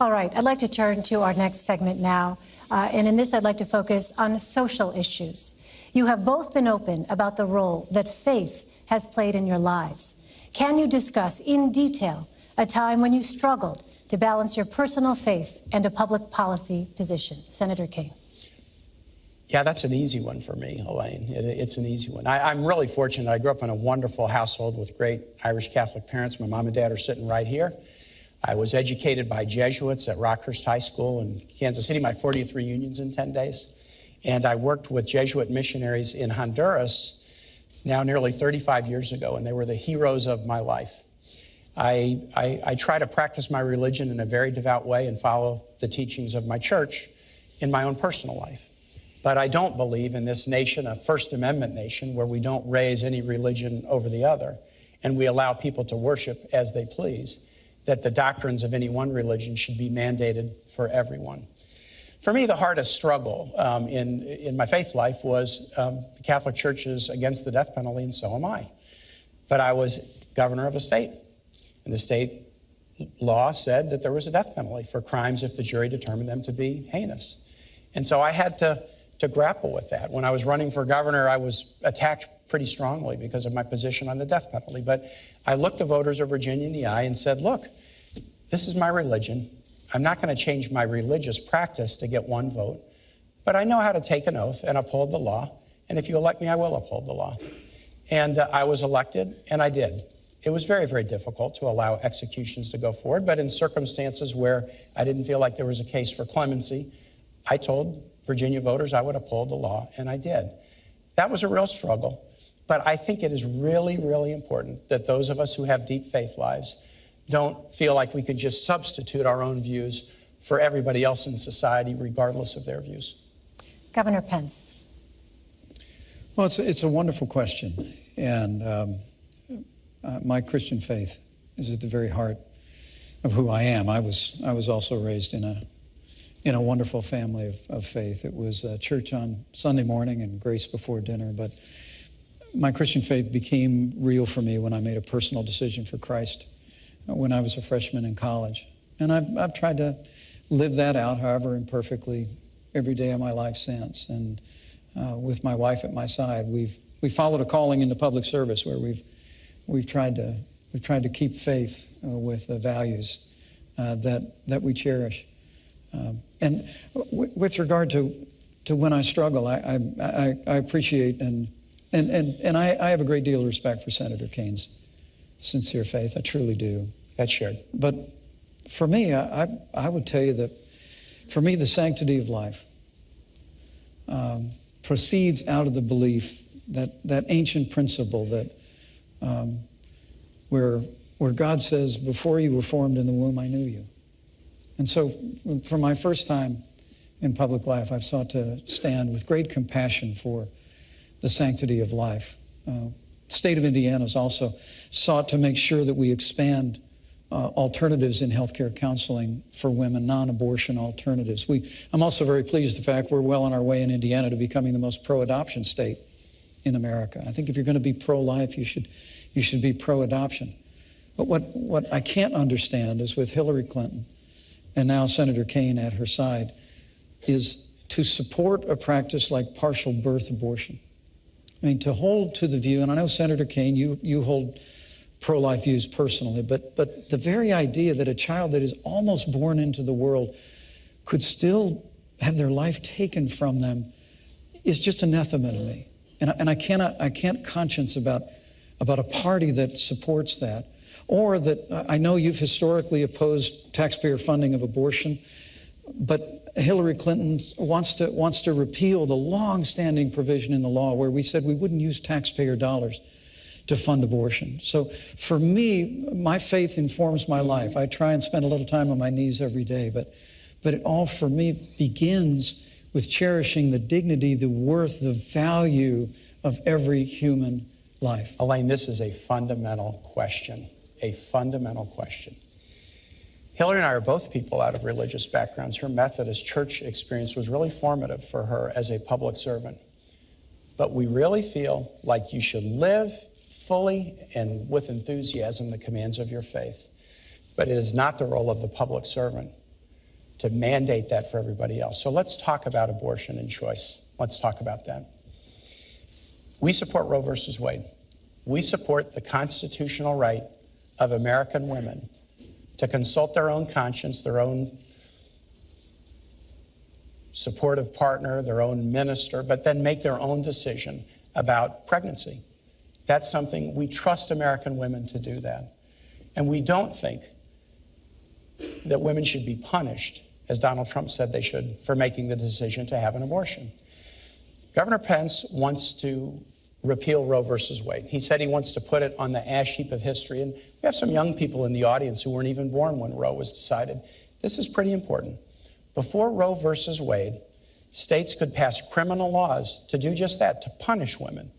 All right, I'd like to turn to our next segment now. And in this, I'd like to focus on social issues. You have both been open about the role that faith has played in your lives. Can you discuss in detail a time when you struggled to balance your personal faith and a public policy position? Senator Kaine. Yeah, that's an easy one for me, Elaine. It's an easy one. I'm really fortunate. I grew up in a wonderful household with great Irish Catholic parents. My mom and dad are sitting right here. I was educated by Jesuits at Rockhurst High School in Kansas City, my 40th reunions in 10 days. And I worked with Jesuit missionaries in Honduras now nearly 35 years ago, and they were the heroes of my life. I try to practice my religion in a very devout way and follow the teachings of my church in my own personal life. But I don't believe in this nation, a First Amendment nation, where we don't raise any religion over the other and we allow people to worship as they please, that the doctrines of any one religion should be mandated for everyone. For me, the hardest struggle in my faith life was the Catholic Church is against the death penalty, and so am I. But I was governor of a state, and the state law said that there was a death penalty for crimes if the jury determined them to be heinous. And so I had to grapple with that. When I was running for governor, I was attacked pretty strongly because of my position on the death penalty. But I looked the voters of Virginia in the eye and said, look, this is my religion. I'm not going to change my religious practice to get one vote, but I know how to take an oath and uphold the law. And if you elect me, I will uphold the law. And I was elected, and I did. It was very, very difficult to allow executions to go forward, but in circumstances where I didn't feel like there was a case for clemency, I told Virginia voters I would uphold the law, and I did. That was a real struggle, but I think it is really, really important that those of us who have deep faith lives don't feel like we could just substitute our own views for everybody else in society, regardless of their views. Governor Pence. Well, it's a wonderful question, and my Christian faith is at the very heart of who I am. I was also raised in a wonderful family of faith. It was church on Sunday morning and grace before dinner, but my Christian faith became real for me when I made a personal decision for Christ when I was a freshman in college. And I've tried to live that out, however imperfectly, every day of my life since. And with my wife at my side, we followed a calling into public service where we've tried to keep faith with the values that we cherish. And with regard to when I struggle, I appreciate and I have a great deal of respect for Senator Kaine's sincere faith. I truly do. That's shared. But for me, I would tell you that for me, the sanctity of life proceeds out of the belief that ancient principle that where God says, before you were formed in the womb, I knew you. And so for my first time in public life, I've sought to stand with great compassion for the sanctity of life. The state of Indiana has also sought to make sure that we expand alternatives in healthcare counseling for women, non-abortion alternatives. I'm also very pleased with the fact we're well on our way in Indiana to becoming the most pro-adoption state in America. I think if you're going to be pro-life, you should be pro-adoption. But what I can't understand is with Hillary Clinton and now Senator Kaine at her side, is to support a practice like partial birth abortion. I mean, to hold to the view, and I know Senator Kaine, you hold pro-life views personally, but the very idea that a child that is almost born into the world could still have their life taken from them is just anathema to me. And I can't conscience about a party that supports that. Or that I know you've historically opposed taxpayer funding of abortion, but Hillary Clinton wants to repeal the long-standing provision in the law where we said we wouldn't use taxpayer dollars to fund abortion. So for me, my faith informs my life. I try and spend a little time on my knees every day, but it all for me begins with cherishing the dignity, the worth, the value of every human life. Elaine, this is a fundamental question. A fundamental question. Hillary and I are both people out of religious backgrounds. Her Methodist church experience was really formative for her as a public servant. But we really feel like you should live fully and with enthusiasm the commands of your faith. But it is not the role of the public servant to mandate that for everybody else. So let's talk about abortion and choice. Let's talk about that. We support Roe versus Wade. We support the constitutional right of American women to consult their own conscience, their own supportive partner, their own minister, but then make their own decision about pregnancy. That's something we trust American women to do that. And we don't think that women should be punished, as Donald Trump said they should, for making the decision to have an abortion. Governor Pence wants to repeal Roe versus Wade. He said he wants to put it on the ash heap of history. And we have some young people in the audience who weren't even born when Roe was decided. This is pretty important. Before Roe versus Wade, states could pass criminal laws to do just that, to punish women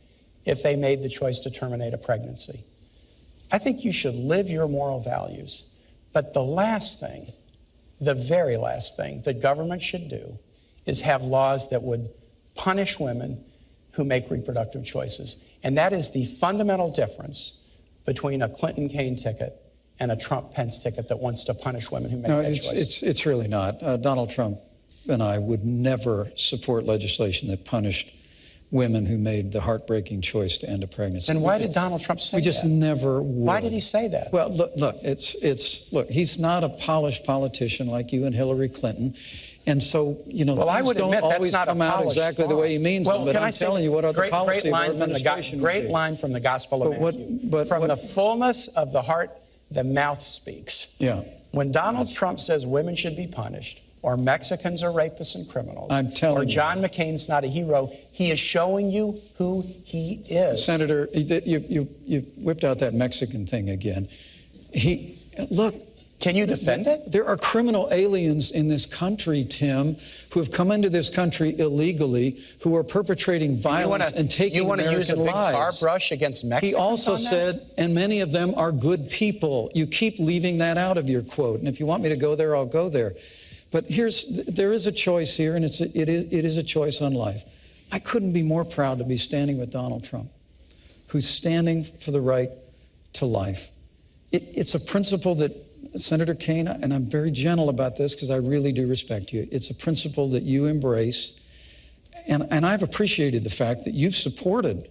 if they made the choice to terminate a pregnancy. I think you should live your moral values. But the last thing, the very last thing that government should do is have laws that would punish women who make reproductive choices. And that is the fundamental difference between a Clinton-Kaine ticket and a Trump-Pence ticket that wants to punish women who make that choice. It's really not. Donald Trump and I would never support legislation that punished women who made the heartbreaking choice to end a pregnancy. And why did Donald Trump say that? We just never would. Why did he say that? Well, look, he's not a polished politician like you and Hillary Clinton. And so, well, I would admit that's not come out exactly the way he means them, but I'm telling you what other policy of our administration would be. Great line from the Gospel of Matthew. From the fullness of the heart, the mouth speaks. Yeah. When Donald Trump says women should be punished, or Mexicans are rapists and criminals, I'm telling or John McCain's not a hero, he is showing you who he is. Senator, you whipped out that Mexican thing again. Look. Can you defend it? There are criminal aliens in this country, Tim, who have come into this country illegally, who are perpetrating violence and taking American lives. You want to use a big tar brush against Mexicans? He also said, and many of them are good people. You keep leaving that out of your quote. And if you want me to go there, I'll go there. But there is a choice here, and it is a choice on life. I couldn't be more proud to be standing with Donald Trump, who's standing for the right to life. It's a principle that Senator Kaine, and I'm very gentle about this because I really do respect you, it's a principle that you embrace. And I've appreciated the fact that you've supported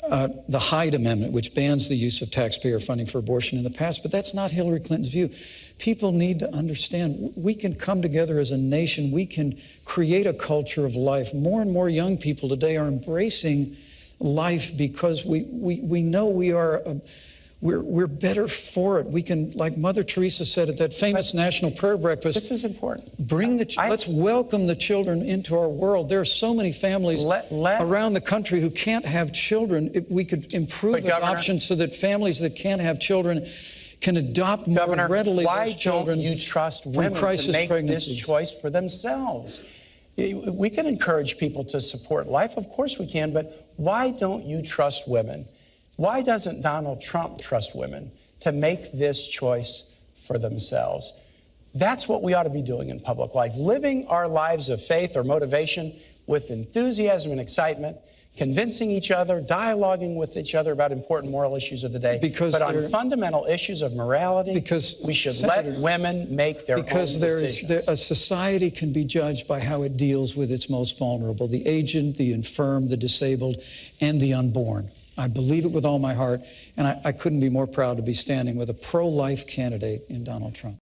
the Hyde Amendment, which bans the use of taxpayer funding for abortion in the past, but that's not Hillary Clinton's view. People need to understand we can come together as a nation. We can create a culture of life. More and more young people today are embracing life because we know we're better for it. We can, like Mother Teresa said at that famous National Prayer Breakfast. This is important. Let's welcome the children into our world. There are so many families around the country who can't have children. We could improve adoption so that families that can't have children can adopt more readily those children. Why don't you trust women to make this choice for themselves? We can encourage people to support life. Of course we can, but why don't you trust women? Why doesn't Donald Trump trust women to make this choice for themselves? That's what we ought to be doing in public life, living our lives of faith or motivation with enthusiasm and excitement, convincing each other, dialoguing with each other about important moral issues of the day. But on fundamental issues of morality, we should let women make their own decisions. Because a society can be judged by how it deals with its most vulnerable, the aged, the infirm, the disabled, and the unborn. I believe it with all my heart, and I couldn't be more proud to be standing with a pro-life candidate in Donald Trump.